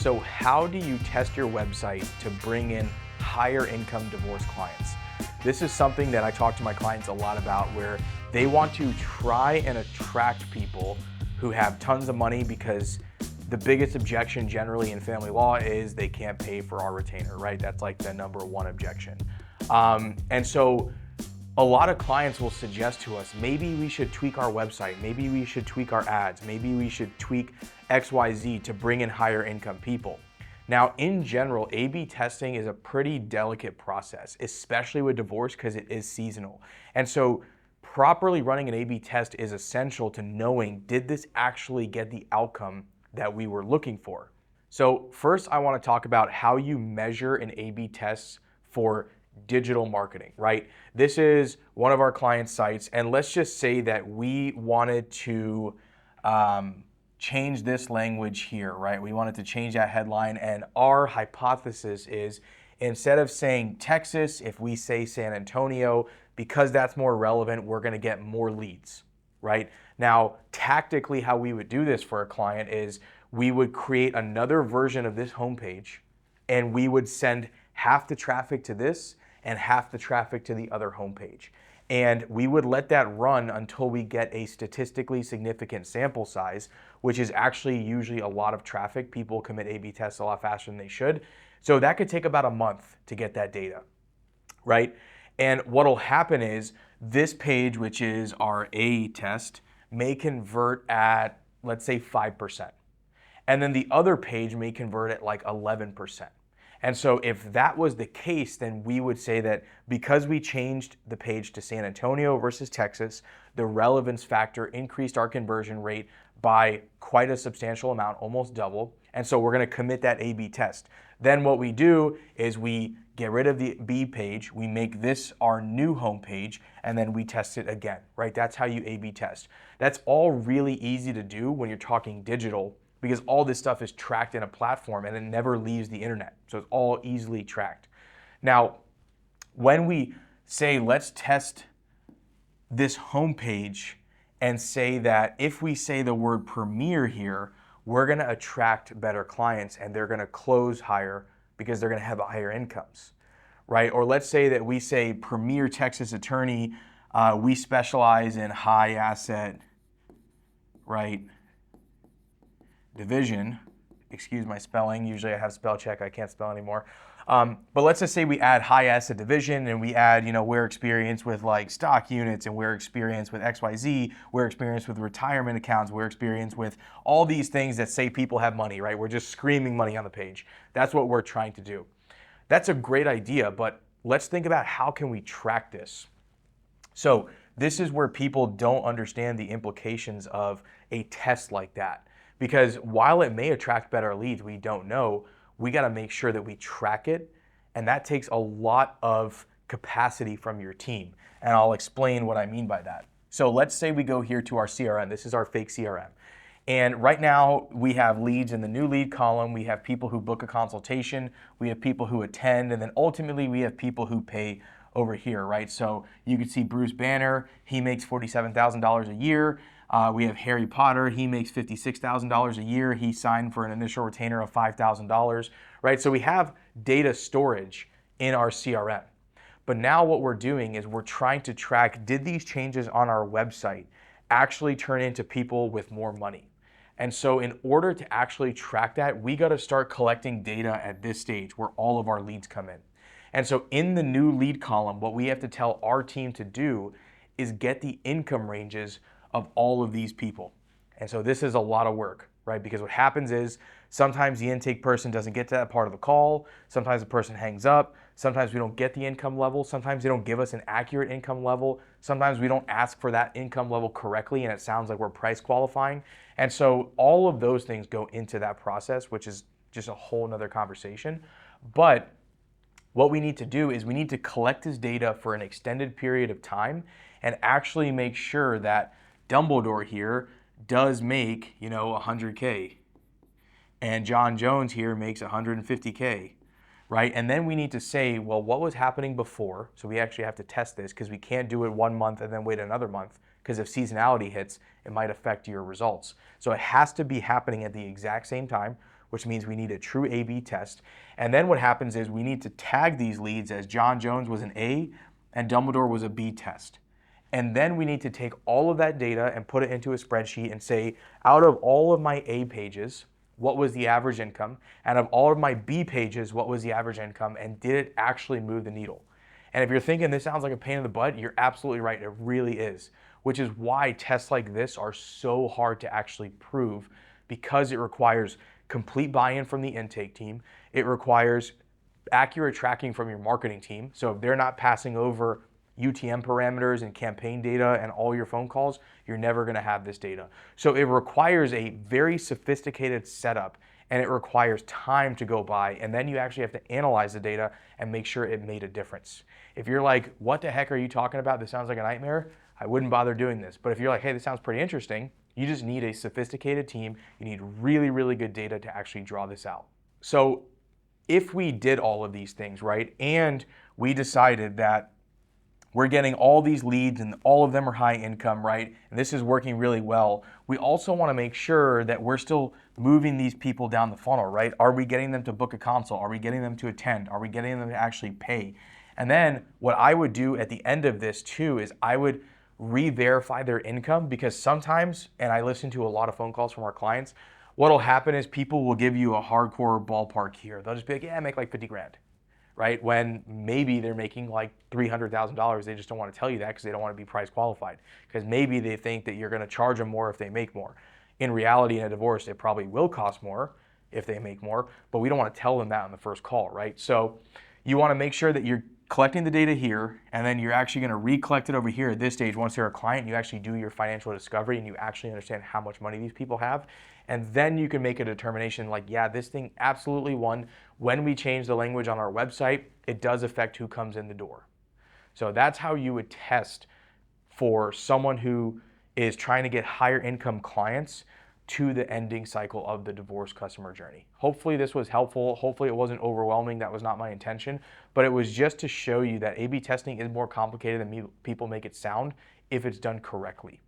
So how do you test your website to bring in higher income divorce clients? This is something that I talk to my clients a lot about, where they want to try and attract people who have tons of money, because the biggest objection generally in family law is they can't pay for our retainer, right? That's like the number one objection. And so a lot of clients will suggest to us, maybe we should tweak our website, maybe we should tweak our ads, maybe we should tweak XYZ to bring in higher income people. Now, in general, A/B testing is a pretty delicate process, especially with divorce, because it is seasonal. And so properly running an A/B test is essential to knowing, did this actually get the outcome that we were looking for? So first, I want to talk about how you measure an A/B test for digital marketing, right? This is one of our client sites, and let's just say that we wanted to change this language here, right? We wanted to change that headline, and our hypothesis is, instead of saying Texas, if we say San Antonio, because that's more relevant, we're gonna get more leads, right? Now, tactically, how we would do this for a client is we would create another version of this homepage, and we would send half the traffic to this and half the traffic to the other homepage. And we would let that run until we get a statistically significant sample size, which is actually usually a lot of traffic. People commit A/B tests a lot faster than they should. So that could take about a month to get that data, right? And what'll happen is this page, which is our A test, may convert at, let's say, 5%. And then the other page may convert at like 11%. And so if that was the case, then we would say that because we changed the page to San Antonio versus Texas, the relevance factor increased our conversion rate by quite a substantial amount, almost double. And so we're going to commit that A/B test. Then what we do is we get rid of the B page, we make this our new home page, and then we test it again, right? That's how you A/B test. That's all really easy to do when you're talking digital, because all this stuff is tracked in a platform and it never leaves the internet. So it's all easily tracked. Now, when we say, let's test this homepage and say that if we say the word premier here, we're gonna attract better clients and they're gonna close higher because they're gonna have higher incomes, right? Or let's say that we say Premier Texas Attorney, we specialize in high asset, right, division. Excuse my spelling. Usually I have spell check. I can't spell anymore. But let's just say we add high asset division, and we add, we're experienced with like stock units, and we're experienced with XYZ. We're experienced with retirement accounts. We're experienced with all these things that say people have money, right? We're just screaming money on the page. That's what we're trying to do. That's a great idea, but let's think about how can we track this. So this is where people don't understand the implications of a test like that. Because while it may attract better leads, we don't know, we got to make sure that we track it. And that takes a lot of capacity from your team. And I'll explain what I mean by that. So let's say we go here to our CRM. This is our fake CRM. And right now we have leads in the new lead column. We have people who book a consultation. We have people who attend. And then ultimately we have people who pay over here, right? So you can see Bruce Banner, he makes $47,000 a year. We have Harry Potter, he makes $56,000 a year. He signed for an initial retainer of $5,000, right? So we have data storage in our CRM. But now what we're doing is we're trying to track, did these changes on our website actually turn into people with more money? And so in order to actually track that, we got to start collecting data at this stage where all of our leads come in. And so in the new lead column, what we have to tell our team to do is get the income ranges of all of these people. And so this is a lot of work, right? Because what happens is sometimes the intake person doesn't get to that part of the call. Sometimes the person hangs up. Sometimes we don't get the income level. Sometimes they don't give us an accurate income level. Sometimes we don't ask for that income level correctly and it sounds like we're price qualifying. And so all of those things go into that process, which is just a whole nother conversation. But what we need to do is we need to collect this data for an extended period of time and actually make sure that Dumbledore here does make, 100K, and John Jones here makes 150K, right? And then we need to say, well, what was happening before? So we actually have to test this because we can't do it 1 month and then wait another month, because if seasonality hits, it might affect your results. So it has to be happening at the exact same time, which means we need a true A/B test. And then what happens is we need to tag these leads as John Jones was an A and Dumbledore was a B test. And then we need to take all of that data and put it into a spreadsheet and say, out of all of my A pages, what was the average income? And of all of my B pages, what was the average income? And did it actually move the needle? And if you're thinking this sounds like a pain in the butt, you're absolutely right. It really is, which is why tests like this are so hard to actually prove, because it requires complete buy-in from the intake team. It requires accurate tracking from your marketing team. So if they're not passing over UTM parameters and campaign data and all your phone calls, you're never going to have this data. So it requires a very sophisticated setup, and it requires time to go by, and then you actually have to analyze the data and make sure it made a difference. If you're like, what the heck are you talking about? This sounds like a nightmare. I wouldn't bother doing this. But if you're like, hey, this sounds pretty interesting, you just need a sophisticated team. You need really, really good data to actually draw this out. So if we did all of these things, right, and we decided that we're getting all these leads and all of them are high income, right? And this is working really well. We also want to make sure that we're still moving these people down the funnel, right? Are we getting them to book a consult? Are we getting them to attend? Are we getting them to actually pay? And then what I would do at the end of this too is I would re-verify their income, because sometimes, and I listen to a lot of phone calls from our clients, what'll happen is people will give you a hardcore ballpark here. They'll just be like, yeah, I make like 50 grand. Right? When maybe they're making like $300,000. They just don't want to tell you that because they don't want to be price qualified. Because maybe they think that you're going to charge them more if they make more. In reality, in a divorce, it probably will cost more if they make more, but we don't want to tell them that on the first call, right? So you want to make sure that you're collecting the data here, and then you're actually going to recollect it over here at this stage. Once they're a client, you actually do your financial discovery and you actually understand how much money these people have. And then you can make a determination like, yeah, this thing absolutely won. When we change the language on our website, it does affect who comes in the door. So that's how you would test for someone who is trying to get higher income clients to the ending cycle of the divorce customer journey. Hopefully this was helpful. Hopefully it wasn't overwhelming. That was not my intention, but it was just to show you that A/B testing is more complicated than people make it sound if it's done correctly.